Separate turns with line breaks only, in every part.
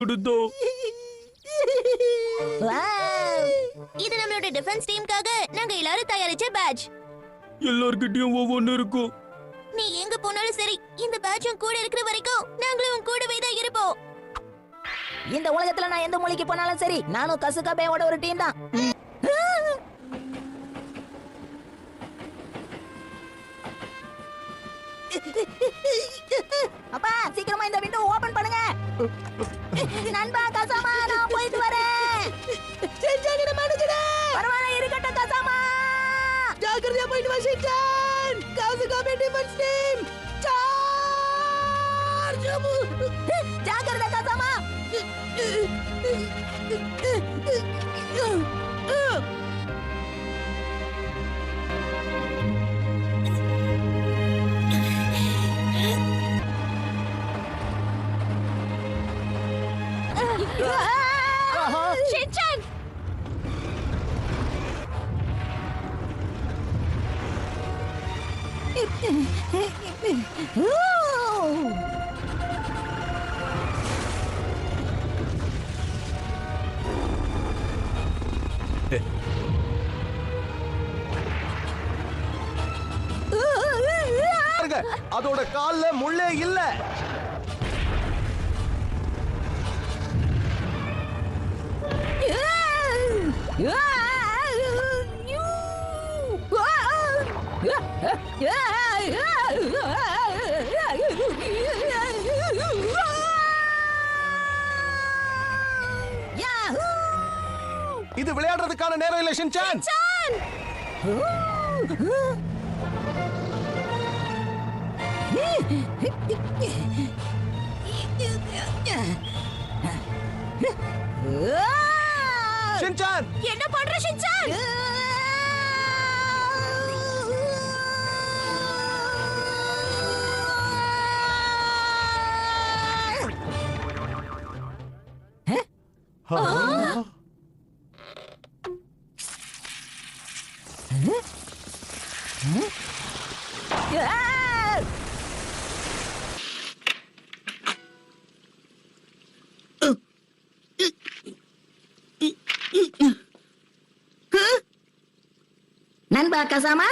கொடுத்தோம்.
இது நம்மளோட டிஃபென்ஸ் டீமுக்காக நாங்க எல்லாரும் தயாரிச்ச பேட்ச்.
எல்லார்கிட்டயும் ஒவ்வொன்னு இருக்கும்.
நீ எங்க போனாலும் சரி, இந்த பேட்சும் கூட இருக்கிற வரைக்கும் நாங்களும் உன் கூடவே தான் இருப்போம்.
இந்த உலகத்துல நான் எந்த மூலைக்கு போனாலும் சரி, நானும் கசுகாபேயோட ஒரு டீம் தான். அப்பா சீக்கிரமா இந்த விண்டோ ஓபன் பண்ணுங்க. நண்பா கசாமா, நான் போயிட்டு வரேன். செஞ்சாகிட மாட்டேங்குதே. பரவாயில்லை, இருக்கட்டும் கசாமா. ஜாக்கிரதையா போயிட்டு வா செஞ்சான். கசுகாபே டிஃபென்ஸ் டீம் சார்ஜ். ஜாக்கிரதை கசாமா.
ஷின்சான்,
அதோட கால்ல முள்ளே இல்ல. இது விளையாடுறதுக்கான நேரம் இல்ல ஷின்சான். ஷின்சான்,
என்ன பண்ற ஷின்சான்?
நண்பா கசாமா,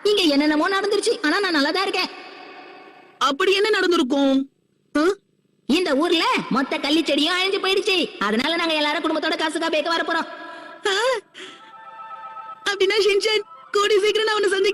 இங்க என்னென்னமோ நடந்துருச்சு. ஆனா நான் நல்லா தான் இருக்கேன்.
அப்படி என்ன நடந்திருக்கும்?
இந்த ஊர்ல மொத்த கள்ளி செடியும் அழிஞ்சு போயிடுச்சு. அதனால நாங்க எல்லாரும் குடும்பத்தோட கசுகாபேக்கு வர போறோம்.
அப்படின்னா ஷின்சான், கூடி சீக்கிரம் நான் உன்னை சந்திக்க